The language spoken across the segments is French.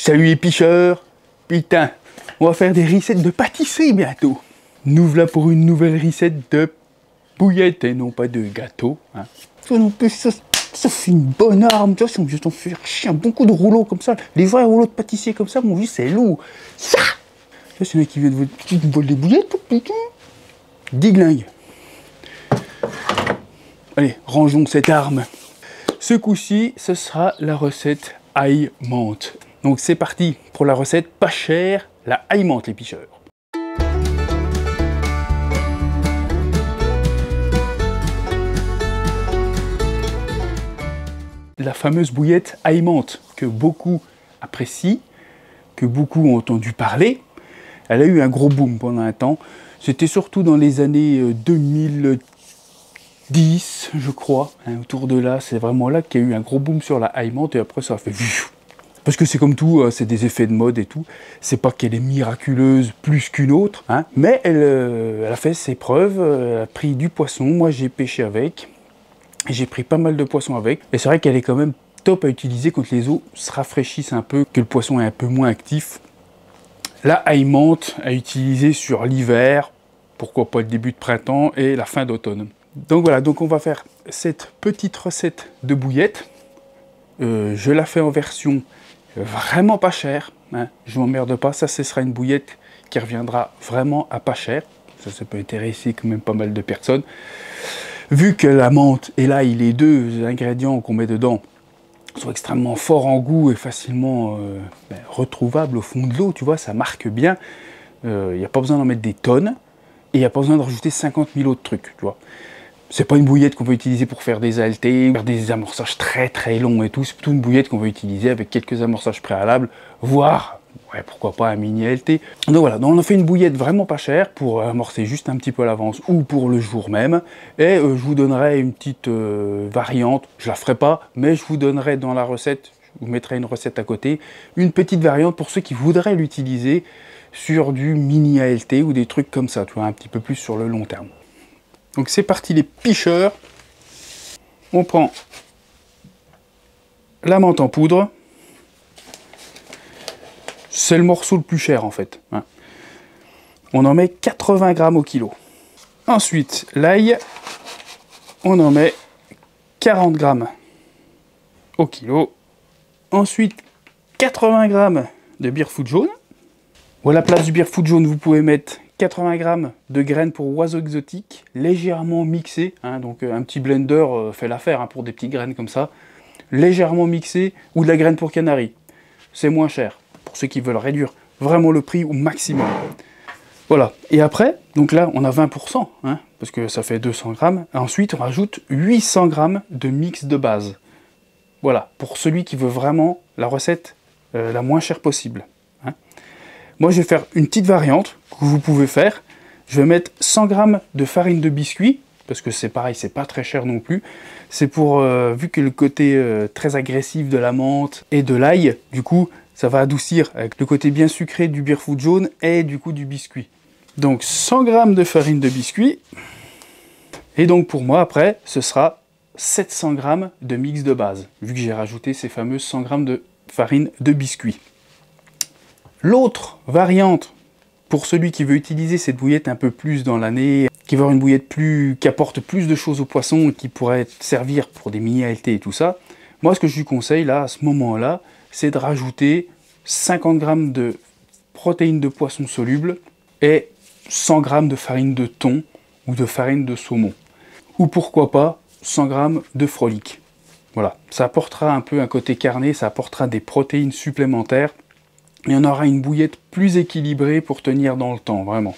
Salut les picheurs. Putain, on va faire des recettes de pâtisserie bientôt. Nous voilà pour une nouvelle recette de bouillettes et non pas de gâteau. Hein. Ça c'est une bonne arme, tu vois, si on veut t'en faire chier un bon coup de rouleau comme ça, les vrais rouleaux de pâtissier comme ça, mon vieux, c'est lourd. Ça, c'est un mec qui vient de voler des bouillettes, diglingue. Allez, rangeons cette arme. Ce coup-ci, ce sera la recette ail menthe. Donc c'est parti pour la recette pas chère, la ail menthe les picheurs. La fameuse bouillette ail menthe que beaucoup apprécient, que beaucoup ont entendu parler. Elle a eu un gros boom pendant un temps. C'était surtout dans les années 2010, je crois, hein, autour de là. C'est vraiment là qu'il y a eu un gros boom sur la ail menthe et après ça a fait... Parce que c'est comme tout, c'est des effets de mode et tout. C'est pas qu'elle est miraculeuse plus qu'une autre, hein, mais elle a fait ses preuves, elle a pris du poisson. Moi j'ai pêché avec. J'ai pris pas mal de poissons avec, et c'est vrai qu'elle est quand même top à utiliser quand les eaux se rafraîchissent un peu, que le poisson est un peu moins actif. La ail menthe à utiliser sur l'hiver, pourquoi pas le début de printemps et la fin d'automne. Donc voilà, donc on va faire cette petite recette de bouillette. Je la fais en version vraiment pas chère, hein, je m'emmerde pas, ça ce sera une bouillette qui reviendra vraiment à pas cher. Ça peut intéresser quand même pas mal de personnes. Vu que la menthe et l'ail, les deux ingrédients qu'on met dedans, sont extrêmement forts en goût et facilement retrouvables au fond de l'eau, tu vois, ça marque bien. Il n'y a pas besoin d'en mettre des tonnes et il n'y a pas besoin de rajouter 50 000 autres trucs, tu vois. C'est pas une bouillette qu'on va utiliser pour faire des haltés, faire des amorçages très très longs et tout. C'est plutôt une bouillette qu'on va utiliser avec quelques amorçages préalables, voire, ouais, pourquoi pas un mini halté. Donc voilà, donc on a fait une bouillette vraiment pas chère pour amorcer juste un petit peu à l'avance ou pour le jour même. Et je vous donnerai une petite variante, je la ferai pas, mais je vous donnerai dans la recette, je vous mettrai une recette à côté, une petite variante pour ceux qui voudraient l'utiliser sur du mini ALT ou des trucs comme ça, tu vois, un petit peu plus sur le long terme. Donc c'est parti les picheurs. On prend la menthe en poudre. C'est le morceau le plus cher en fait. Hein. On en met 80 grammes au kilo. Ensuite, l'ail, on en met 40 grammes au kilo. Ensuite, 80 grammes de beerfoot jaune. Ou à la place du beerfoot jaune, vous pouvez mettre 80 grammes de graines pour oiseaux exotiques, légèrement mixées, hein, donc un petit blender fait l'affaire hein, pour des petites graines comme ça, légèrement mixées, ou de la graine pour canari. C'est moins cher, pour ceux qui veulent réduire vraiment le prix au maximum. Voilà, et après, donc là on a 20%, hein, parce que ça fait 200 grammes, et ensuite on rajoute 800 grammes de mix de base. Voilà, pour celui qui veut vraiment la recette la moins chère possible. Hein. Moi, je vais faire une petite variante que vous pouvez faire. Je vais mettre 100 grammes de farine de biscuit, parce que c'est pareil, c'est pas très cher non plus. C'est pour, vu que le côté très agressif de la menthe et de l'ail, du coup, ça va adoucir avec le côté bien sucré du beerfoot jaune et du coup du biscuit. Donc 100 grammes de farine de biscuit. Et donc pour moi, après, ce sera 700 grammes de mix de base, vu que j'ai rajouté ces fameuses 100 grammes de farine de biscuit. L'autre variante, pour celui qui veut utiliser cette bouillette un peu plus dans l'année, qui veut avoir une bouillette qui apporte plus de choses au poisson, qui pourrait servir pour des mini ALT et tout ça, moi ce que je lui conseille là, à ce moment-là, c'est de rajouter 50 grammes de protéines de poisson solubles et 100 grammes de farine de thon ou de farine de saumon. Ou pourquoi pas 100 grammes de frolic. Voilà, ça apportera un peu un côté carné, ça apportera des protéines supplémentaires. Et on aura une bouillette plus équilibrée pour tenir dans le temps, vraiment.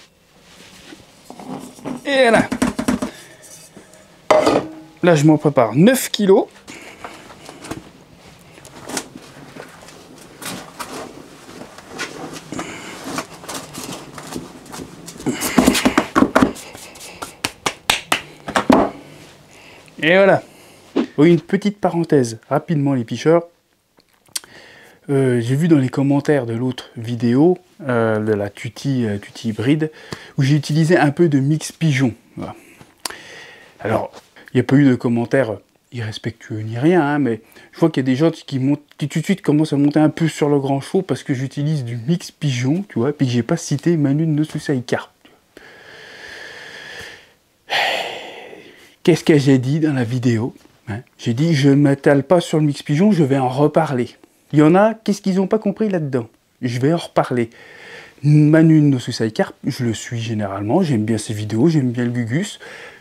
Et là, là je m'en prépare 9 kilos. Et voilà. Oui, une petite parenthèse, rapidement les picheurs. J'ai vu dans les commentaires de l'autre vidéo, de la tutti hybride, où j'ai utilisé un peu de mix pigeon. Voilà. Alors, il n'y a pas eu de commentaires irrespectueux ni rien, hein, mais je vois qu'il y a des gens qui tout de suite commencent à monter un peu sur le grand show parce que j'utilise du mix pigeon, tu vois, puis que j'ai pas cité Manu no Susai Carp. Qu'est-ce que j'ai dit dans la vidéo, hein? J'ai dit, je ne m'étale pas sur le mix pigeon, je vais en reparler. Il y en a, qu'est-ce qu'ils n'ont pas compris là-dedans? Je vais en reparler. Manu no Susai Carp, je le suis généralement, j'aime bien ses vidéos, j'aime bien le Gugus.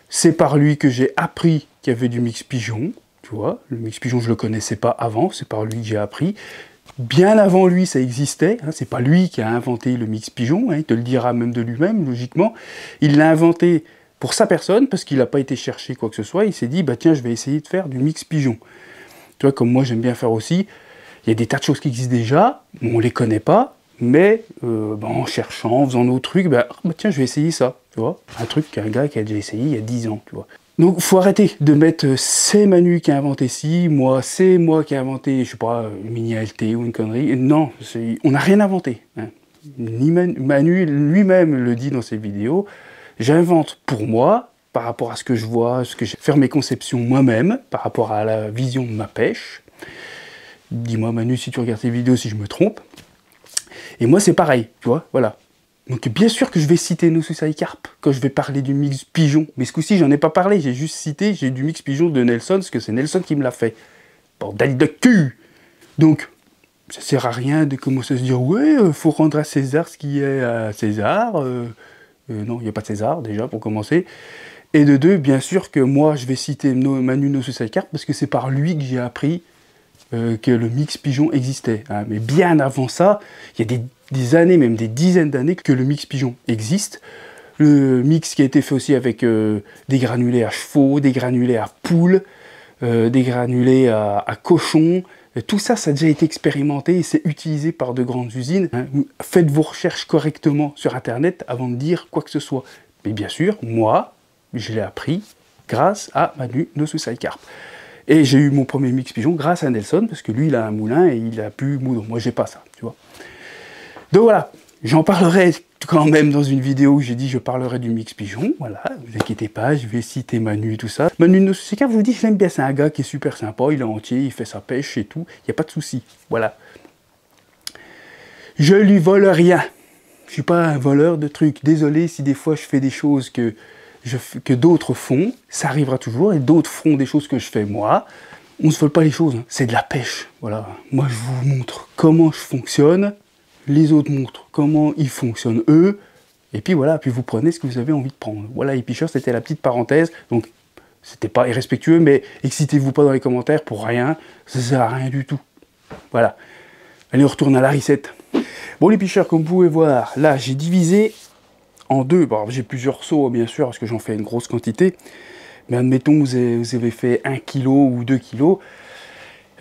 C'est par lui que j'ai appris qu'il y avait du mix pigeon, tu vois. Le mix pigeon, je ne le connaissais pas avant, c'est par lui que j'ai appris. Bien avant lui, ça existait, hein, c'est pas lui qui a inventé le mix pigeon, hein, il te le dira même de lui-même, logiquement. Il l'a inventé pour sa personne, parce qu'il n'a pas été chercher quoi que ce soit, il s'est dit, bah tiens, je vais essayer de faire du mix pigeon. Tu vois, comme moi j'aime bien faire aussi, il y a des tas de choses qui existent déjà, on ne les connaît pas, mais en cherchant, en faisant nos trucs, tiens, je vais essayer ça, tu vois. Un truc qu'un gars qui a déjà essayé il y a 10 ans, tu vois. Donc, faut arrêter de mettre c'est Manu qui a inventé ci, moi, c'est moi qui ai inventé, je sais pas, une mini ALT ou une connerie. Non, on n'a rien inventé. Hein. Ni Manu lui-même le dit dans ses vidéos. J'invente pour moi, par rapport à ce que je vois, ce que j'ai faire mes conceptions moi-même, par rapport à la vision de ma pêche. Dis-moi Manu si tu regardes tes vidéos si je me trompe. Et moi c'est pareil, tu vois, voilà. Donc bien sûr que je vais citer no Susai Carp quand je vais parler du mix pigeon. Mais ce coup-ci j'en ai pas parlé, j'ai juste cité, j'ai du mix pigeon de Nelson, parce que c'est Nelson qui me l'a fait. Bordel de cul. Donc, ça sert à rien de commencer à se dire, ouais, faut rendre à César ce qui est à César. Non, il n'y a pas de César déjà pour commencer. Et de deux, bien sûr que moi je vais citer Manu no Susai Carp parce que c'est par lui que j'ai appris que le mix pigeon existait. Hein. Mais bien avant ça, il y a des années, même des dizaines d'années, que le mix pigeon existe. Le mix qui a été fait aussi avec des granulés à chevaux, des granulés à poules, des granulés à cochons. Tout ça, ça a déjà été expérimenté et c'est utilisé par de grandes usines. Hein. Faites vos recherches correctement sur Internet avant de dire quoi que ce soit. Mais bien sûr, moi, je l'ai appris grâce à Manu no Susai Carp. Et j'ai eu mon premier mix pigeon grâce à Nelson, parce que lui, il a un moulin et il a pu moudre. Moi, j'ai pas ça, tu vois. Donc voilà, j'en parlerai quand même dans une vidéo où j'ai dit je parlerai du mix pigeon. Voilà, ne vous inquiétez pas, je vais citer Manu et tout ça. Manu no Susai Carp, je vous dis, je l'aime bien, c'est un gars qui est super sympa, il est entier, il fait sa pêche et tout, il n'y a pas de souci. Voilà. Je lui vole rien. Je suis pas un voleur de trucs. Désolé si des fois je fais des choses que d'autres font, ça arrivera toujours, et d'autres feront des choses que je fais moi. On ne se vole pas les choses, hein. C'est de la pêche. Voilà. Moi, je vous montre comment je fonctionne, les autres montrent comment ils fonctionnent eux, et puis voilà, puis vous prenez ce que vous avez envie de prendre. Voilà, les pêcheurs, c'était la petite parenthèse, donc c'était pas irrespectueux, mais excitez-vous pas dans les commentaires pour rien, ça sert à rien du tout. Voilà. Allez, on retourne à la recette. Bon, les pêcheurs, comme vous pouvez voir, là, j'ai divisé en deux. Bon, j'ai plusieurs seaux, bien sûr, parce que j'en fais une grosse quantité. Mais admettons, vous avez fait 1 kg ou 2 kg.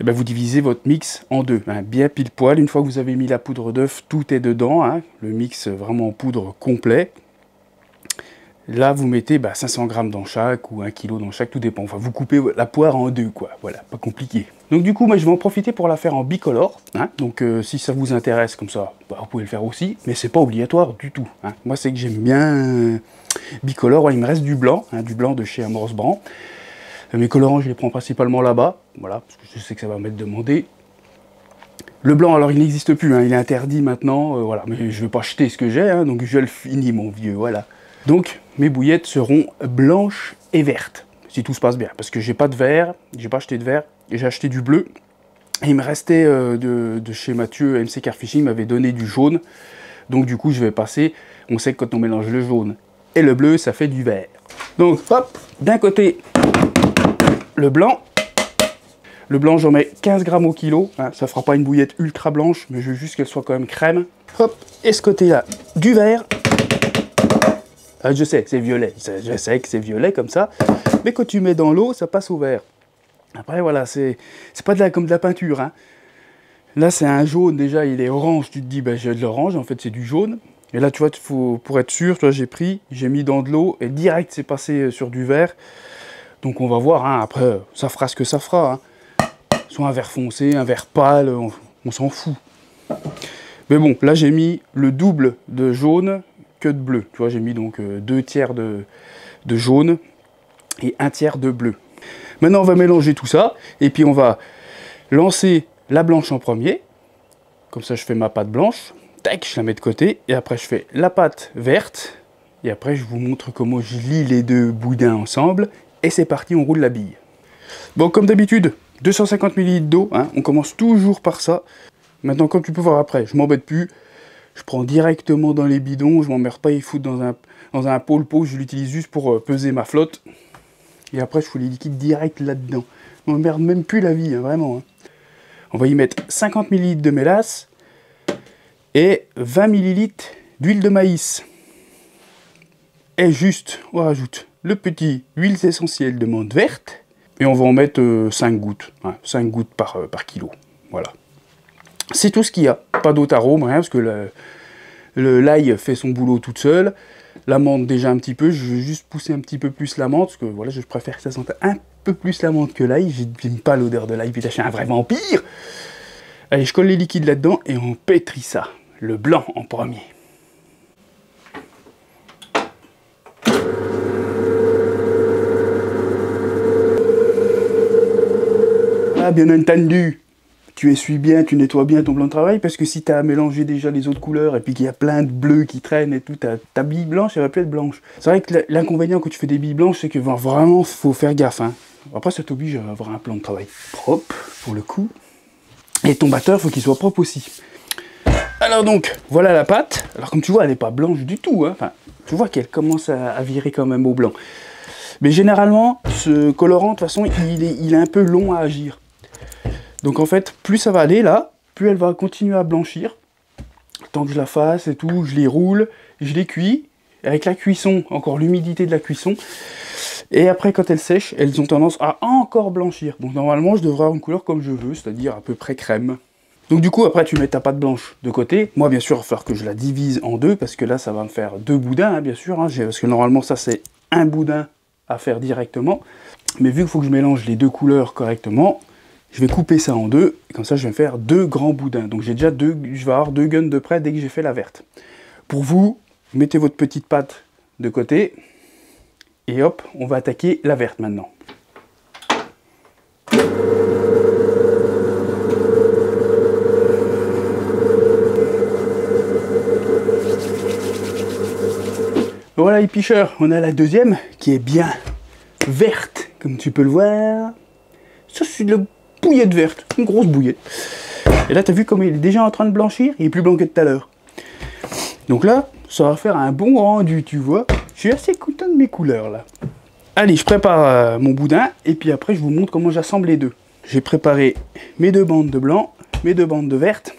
Et ben, vous divisez votre mix en deux. Hein, bien pile poil. Une fois que vous avez mis la poudre d'œuf, tout est dedans. Hein, le mix vraiment en poudre complet. Là, vous mettez 500 g dans chaque ou 1 kg dans chaque, tout dépend. Enfin, vous coupez la poire en deux, quoi. Voilà, pas compliqué. Donc du coup, moi, je vais en profiter pour la faire en bicolore. Hein. Donc si ça vous intéresse comme ça, vous pouvez le faire aussi. Mais c'est pas obligatoire du tout. Hein. Moi, c'est que j'aime bien bicolore. Ouais, il me reste du blanc de chez Amorce Brand. Mes colorants, je les prends principalement là-bas. Voilà, parce que je sais que ça va m'être demandé. Le blanc, alors il n'existe plus. Hein. Il est interdit maintenant. Voilà, mais je ne vais pas acheter ce que j'ai. Hein, donc je le finis, mon vieux. Voilà. Donc, mes bouillettes seront blanches et vertes, si tout se passe bien. Parce que j'ai pas de vert, j'ai pas acheté de vert, j'ai acheté du bleu. Et il me restait de chez Mathieu, MC Carp Fishing, m'avait donné du jaune. Donc du coup, je vais passer, on sait que quand on mélange le jaune et le bleu, ça fait du vert. Donc, hop, d'un côté, le blanc. Le blanc, j'en mets 15 g au kilo. Hein, ça fera pas une bouillette ultra blanche, mais je veux juste qu'elle soit quand même crème. Hop, et ce côté-là, du vert. Je sais, c'est violet, je sais que c'est violet comme ça, mais quand tu mets dans l'eau, ça passe au vert. Après, voilà, c'est pas comme de la peinture. Hein. Là, c'est un jaune, déjà, il est orange, tu te dis, j'ai de l'orange, en fait, c'est du jaune. Et là, tu vois, pour être sûr, tu vois, j'ai mis dans de l'eau, et direct, c'est passé sur du vert. Donc, on va voir, hein, après, ça fera ce que ça fera. Hein. Soit un vert foncé, un vert pâle, on s'en fout. Mais bon, là, j'ai mis le double de jaune que de bleu. Tu vois, j'ai mis donc 2 tiers de jaune et 1 tiers de bleu. Maintenant, on va mélanger tout ça, et puis on va lancer la blanche en premier. Comme ça, je fais ma pâte blanche. Tac, je la mets de côté, et après, je fais la pâte verte. Et après, je vous montre comment je lie les deux boudins ensemble. Et c'est parti, on roule la bille. Bon, comme d'habitude, 250 ml d'eau. Hein, on commence toujours par ça. Maintenant, comme tu peux voir après, je m'embête plus. Je prends directement dans les bidons. Je m'emmerde pas, il fout dans un pot. Je l'utilise juste pour peser ma flotte. Et après, je fous les liquides direct là-dedans. Je m'emmerde même plus la vie, hein, vraiment. Hein. On va y mettre 50 ml de mélasse et 20 ml d'huile de maïs. Et juste, on rajoute le petit huile essentielle de menthe verte. Et on va en mettre 5 gouttes. Hein, 5 gouttes par kilo. Voilà. C'est tout ce qu'il y a. Pas d'autre arôme, rien, parce que l'ail fait son boulot toute seule. La menthe déjà un petit peu. Je vais juste pousser un petit peu plus la menthe, parce que voilà, je préfère que ça sente un peu plus la menthe que l'ail. J'aime pas l'odeur de l'ail, putain, je suis un vrai vampire. Allez, je colle les liquides là-dedans et on pétrit ça. Le blanc en premier. Ah, bien entendu, tu essuies bien, tu nettoies bien ton blanc de travail, parce que si tu as mélangé déjà les autres couleurs et puis qu'il y a plein de bleus qui traînent et tout, ta bille blanche, elle va plus être blanche. C'est vrai que l'inconvénient quand tu fais des billes blanches, c'est que vraiment, faut faire gaffe. Hein. Après, ça t'oblige à avoir un plan de travail propre, pour le coup. Et ton batteur, faut qu'il soit propre aussi. Alors donc, voilà la pâte. Alors comme tu vois, elle n'est pas blanche du tout. Hein. Enfin, tu vois qu'elle commence à virer quand même au blanc. Mais généralement, ce colorant, de toute façon, il est un peu long à agir. Donc en fait, plus ça va aller là, plus elle va continuer à blanchir. Tant que je la fasse et tout, je les roule, je les cuis. Avec la cuisson, encore l'humidité de la cuisson. Et après, quand elles sèchent, elles ont tendance à encore blanchir. Donc normalement, je devrais avoir une couleur comme je veux, c'est-à-dire à peu près crème. Donc du coup, après, tu mets ta pâte blanche de côté. Moi, bien sûr, il va falloir que je la divise en deux, parce que là, ça va me faire 2 boudins, hein, bien sûr. Hein, parce que normalement, ça, c'est un boudin à faire directement. Mais vu qu'il faut que je mélange les deux couleurs correctement, je vais couper ça en deux. Et comme ça, je vais me faire 2 grands boudins. Donc j'ai déjà je vais avoir 2 guns de près dès que j'ai fait la verte. Pour vous, mettez votre petite pâte de côté. Et hop, on va attaquer la verte maintenant. Voilà les picheurs, on a la deuxième qui est bien verte, comme tu peux le voir. Ça c'est de la bouillette verte, une grosse bouillette. Et là tu as vu comme il est déjà en train de blanchir, il est plus blanc que tout à l'heure. Donc là, ça va faire un bon rendu, tu vois. Je suis assez content de mes couleurs là. Allez, je prépare mon boudin et puis après je vous montre comment j'assemble les deux. J'ai préparé mes 2 bandes de blanc, mes 2 bandes de verte.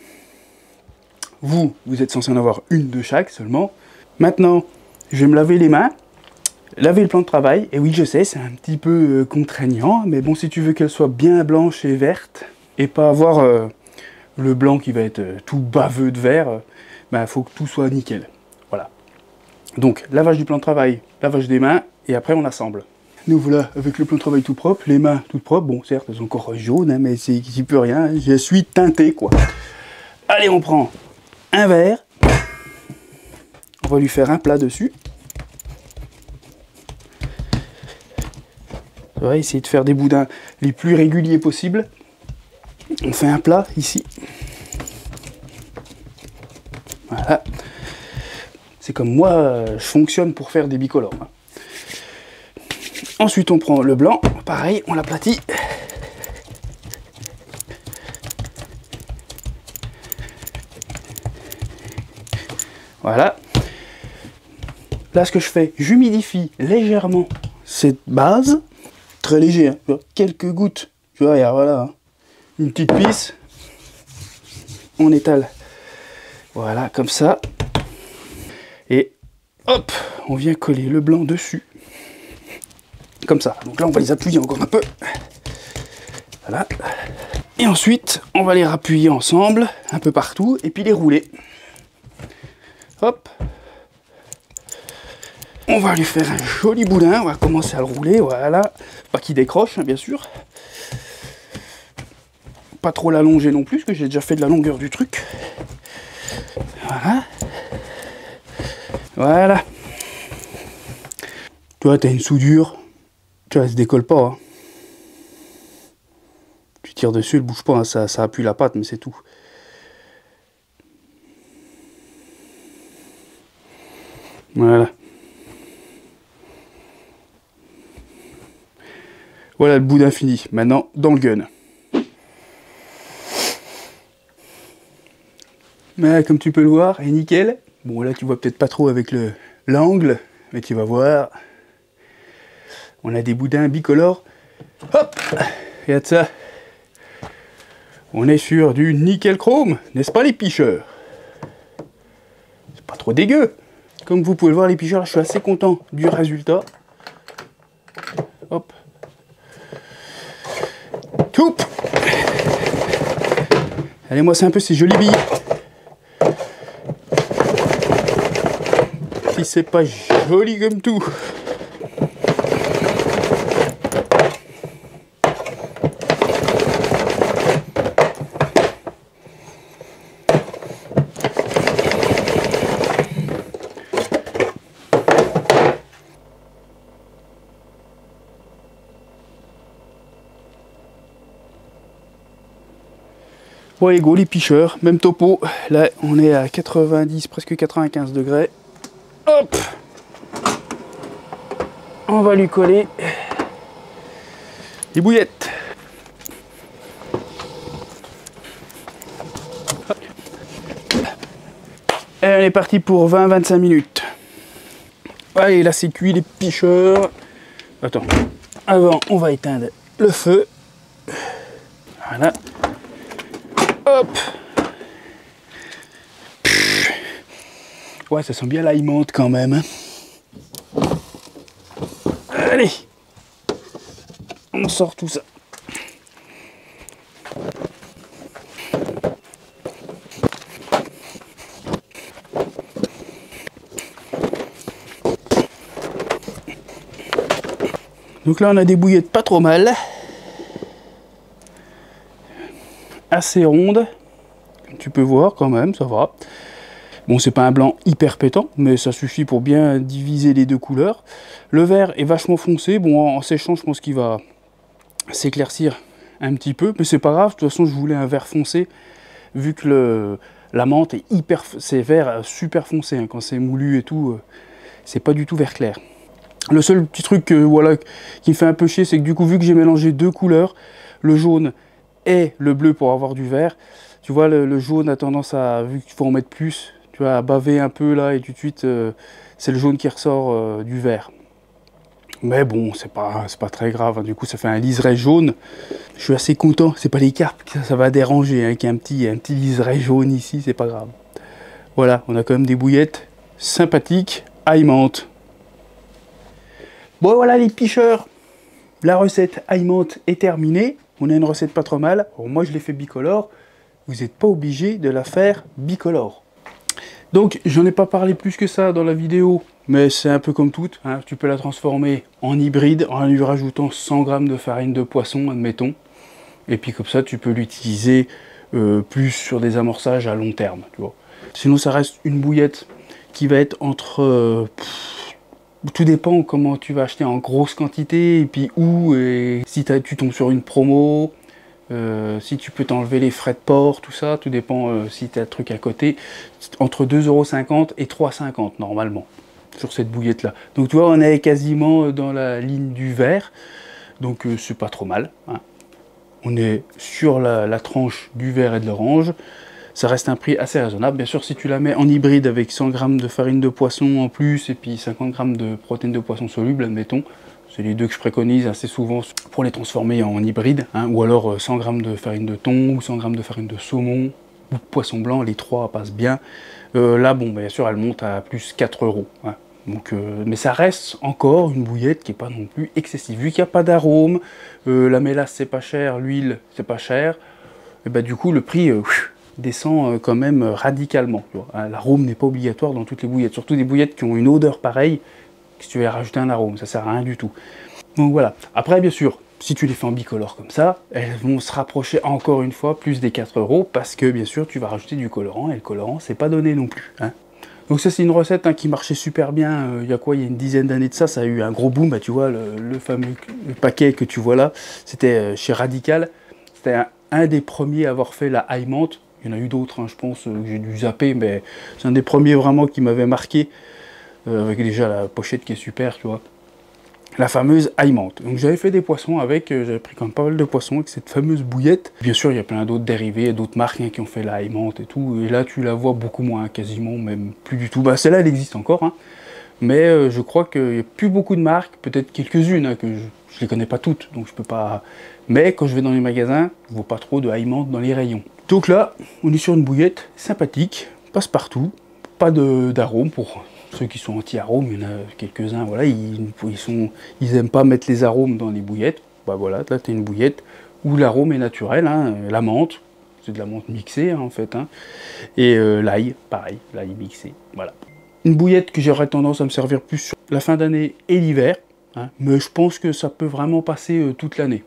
Vous êtes censé en avoir une de chaque seulement. Maintenant, je vais me laver les mains, laver le plan de travail. Et oui, je sais, c'est un petit peu contraignant, mais bon, si tu veux qu'elle soit bien blanche et verte, et pas avoir le blanc qui va être tout baveux de vert, bah, faut que tout soit nickel. Voilà. Donc, lavage du plan de travail, lavage des mains, et après on assemble. Nous voilà avec le plan de travail tout propre, les mains toutes propres. Bon, certes, elles sont encore jaunes, hein, mais j'y peux rien, je suis teinté, quoi. Allez, on prend un verre. On va lui faire un plat dessus. On va essayer de faire des boudins les plus réguliers possibles. On fait un plat ici. Voilà. C'est comme moi, je fonctionne pour faire des bicolores. Ensuite, on prend le blanc. Pareil, on l'aplatit. Voilà. Là, ce que je fais, j'humidifie légèrement cette base. Très léger, hein, quelques gouttes. Tu vois, regarde, voilà. Hein. Une petite pisse. On étale. Voilà, comme ça. Et hop, on vient coller le blanc dessus. Comme ça. Donc là, on va les appuyer encore un peu. Voilà. Et ensuite, on va les rappuyer ensemble, un peu partout, et puis les rouler. Hop. On va lui faire un joli boudin, on va commencer à le rouler, voilà. Pas qu'il décroche, hein, bien sûr. Pas trop l'allonger non plus, parce que j'ai déjà fait de la longueur du truc. Voilà. Voilà. Tu vois, t'as une soudure, tu vois, elle se décolle pas. Hein. tires dessus, elle bouge pas, hein, ça appuie la pâte, mais c'est tout. Voilà. Voilà le boudin fini. Maintenant, dans le gun. Mais comme tu peux le voir, est nickel. Bon, là, tu vois peut-être pas trop avec l'angle, mais tu vas voir. On a des boudins bicolores. Hop! Regarde ça. On est sur du nickel chrome, n'est-ce pas les picheurs? C'est pas trop dégueu. Comme vous pouvez le voir, les picheurs, je suis assez content du résultat. Hop. Toup! Allez, moi, c'est un peu ces jolies billes. Si c'est pas joli comme tout. Bon, allez, go, les picheurs, même topo. Là, on est à 90, presque 95 degrés. Hop! On va lui coller les bouillettes. Et on est parti pour 20-25 minutes. Allez, là, c'est cuit, les picheurs. Attends, avant, on va éteindre le feu. Voilà. Hop. Ouais, ça sent bien l'ail menthe quand même. Hein. Allez. On sort tout ça. Donc là, on a des bouillettes pas trop mal. Assez rondes. Comme tu peux voir quand même, ça va. Bon, c'est pas un blanc hyper pétant, mais ça suffit pour bien diviser les deux couleurs. Le vert est vachement foncé. Bon, en séchant, je pense qu'il va s'éclaircir un petit peu, mais c'est pas grave. De toute façon, je voulais un vert foncé, vu que la menthe est c'est vert super foncé. Hein. Quand c'est moulu et tout, c'est pas du tout vert clair. Le seul petit truc voilà, qui me fait un peu chier, c'est que du coup, vu que j'ai mélangé deux couleurs, le jaune et le bleu pour avoir du vert, tu vois, le jaune a tendance à, vu qu'il faut en mettre plus, tu vois, à baver un peu là, et tout de suite, c'est le jaune qui ressort du vert. Mais bon, c'est pas très grave, hein. Du coup, ça fait un liseré jaune. Je suis assez content, c'est pas les carpes que ça va déranger, hein, qu'il y ait un petit liseré jaune ici, c'est pas grave. Voilà, on a quand même des bouillettes sympathiques, ail menthe. Bon, voilà les picheurs, la recette ail menthe est terminée. On a une recette pas trop mal. Alors, moi, je l'ai fait bicolore. Vous n'êtes pas obligé de la faire bicolore. Donc, j'en ai pas parlé plus que ça dans la vidéo, mais c'est un peu comme toute. Hein. Tu peux la transformer en hybride en lui rajoutant 100 g de farine de poisson, admettons. Et puis comme ça, tu peux l'utiliser plus sur des amorçages à long terme. Tu vois. Sinon, ça reste une bouillette qui va être entre... tout dépend comment tu vas acheter en grosse quantité, et puis où, et si tu tombes sur une promo, si tu peux t'enlever les frais de port, tout ça, tout dépend si tu as un truc à côté, entre 2,50 € et 3,50 € normalement, sur cette bouillette-là. Donc tu vois, on est quasiment dans la ligne du vert, donc c'est pas trop mal. Hein. On est sur la tranche du vert et de l'orange. Ça reste un prix assez raisonnable. Bien sûr, si tu la mets en hybride avec 100 g de farine de poisson en plus et puis 50 g de protéines de poisson solubles, admettons, c'est les deux que je préconise assez souvent pour les transformer en hybride, hein, ou alors 100 g de farine de thon ou 100 g de farine de saumon ou de poisson blanc, les trois passent bien. Là, bon, bien sûr, elle monte à plus 4 €. Hein. Donc, mais ça reste encore une bouillette qui n'est pas non plus excessive. Vu qu'il n'y a pas d'arôme, la mélasse c'est pas cher, l'huile c'est pas cher, et bah, du coup le prix descend quand même radicalement. L'arôme n'est pas obligatoire dans toutes les bouillettes, surtout des bouillettes qui ont une odeur pareille, si tu veux rajouter un arôme, ça sert à rien du tout. Donc voilà. Après, bien sûr, si tu les fais en bicolore comme ça, elles vont se rapprocher encore une fois plus des 4 € parce que bien sûr tu vas rajouter du colorant et le colorant c'est pas donné non plus. Hein. Donc ça c'est une recette hein, qui marchait super bien, il y a une dizaine d'années de ça, ça a eu un gros boom, bah, tu vois le fameux paquet que tu vois là, c'était chez Radical. C'était un des premiers à avoir fait la aimante. Il y en a eu d'autres, hein, je pense, que j'ai dû zapper, mais c'est un des premiers vraiment qui m'avait marqué, avec déjà la pochette qui est super, tu vois. La fameuse aimante. Donc j'avais fait des poissons avec, j'avais pris quand même pas mal de poissons avec cette fameuse bouillette. Bien sûr, il y a plein d'autres dérivés, d'autres marques hein, qui ont fait la aimante et tout. Et là, tu la vois beaucoup moins, quasiment, même plus du tout. Bah, celle-là, elle existe encore, hein. Mais je crois qu'il n'y a plus beaucoup de marques, peut-être quelques-unes, hein, que je les connais pas toutes, donc je peux pas... Mais quand je vais dans les magasins, je vois pas trop de aimante dans les rayons. Donc là, on est sur une bouillette sympathique, passe-partout, pas d'arôme pour ceux qui sont anti-arômes, il y en a quelques-uns, voilà, ils aiment pas mettre les arômes dans les bouillettes. Bah voilà, là tu as une bouillette où l'arôme est naturel, hein, la menthe, c'est de la menthe mixée hein, en fait, hein, et l'ail, pareil, l'ail mixé, voilà. Une bouillette que j'aurais tendance à me servir plus sur la fin d'année et l'hiver, hein, mais je pense que ça peut vraiment passer toute l'année.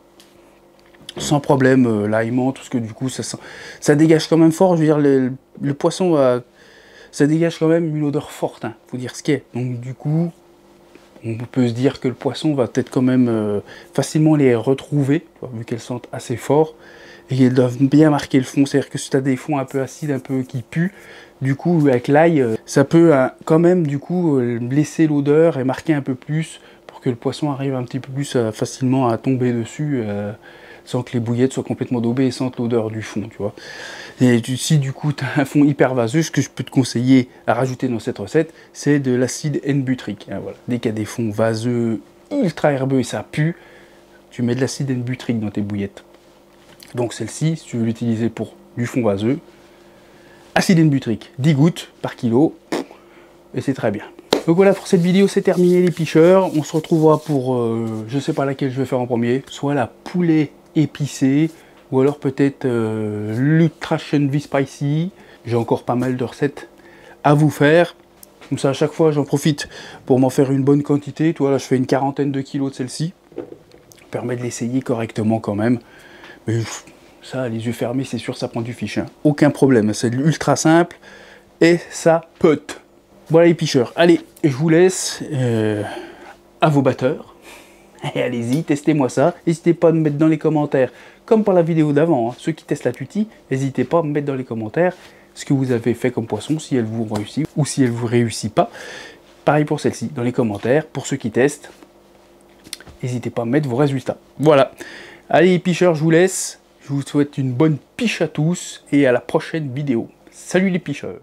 Sans problème, l'aimant, tout ce que du coup ça dégage quand même fort, je veux dire, le poisson, ça dégage quand même une odeur forte, hein, faut dire ce qu'est. Donc du coup, on peut se dire que le poisson va peut-être quand même facilement les retrouver, vu qu'elles sentent assez fort, et qu'elles doivent bien marquer le fond, c'est-à-dire que si tu as des fonds un peu acides, un peu qui puent, du coup avec l'ail, ça peut quand même du coup laisser l'odeur et marquer un peu plus, pour que le poisson arrive un petit peu plus facilement à tomber dessus, sans que les bouillettes soient complètement daubées et sentent l'odeur du fond, tu vois. Et si du coup tu as un fond hyper vaseux, ce que je peux te conseiller à rajouter dans cette recette, c'est de l'acide N-butrique. Hein, voilà. Dès qu'il y a des fonds vaseux, ultra herbeux et ça pue, tu mets de l'acide N-butrique dans tes bouillettes. Donc celle-ci, si tu veux l'utiliser pour du fond vaseux, acide N-butrique, 10 gouttes par kilo, et c'est très bien. Donc voilà, pour cette vidéo, c'est terminé les picheurs. On se retrouvera pour, je sais pas laquelle je vais faire en premier, soit la poulet épicée, ou alors peut-être l'Ultra Chunvi Spicy. J'ai encore pas mal de recettes à vous faire. Comme ça, à chaque fois, j'en profite pour m'en faire une bonne quantité. Tu vois, là, je fais une quarantaine de kilos de celle-ci. Ça permet de l'essayer correctement quand même. Mais ça, les yeux fermés, c'est sûr, ça prend du fiche. Hein. Aucun problème, c'est ultra simple et ça pote. Voilà les picheurs. Allez, je vous laisse à vos batteurs. Et allez-y, testez-moi ça. N'hésitez pas à me mettre dans les commentaires, comme pour la vidéo d'avant, hein. Ceux qui testent la tutti, n'hésitez pas à me mettre dans les commentaires ce que vous avez fait comme poisson, si elle vous réussit ou si elle vous réussit pas. Pareil pour celle-ci, dans les commentaires, pour ceux qui testent, n'hésitez pas à me mettre vos résultats. Voilà. Allez les picheurs, je vous laisse. Je vous souhaite une bonne piche à tous et à la prochaine vidéo. Salut les picheurs.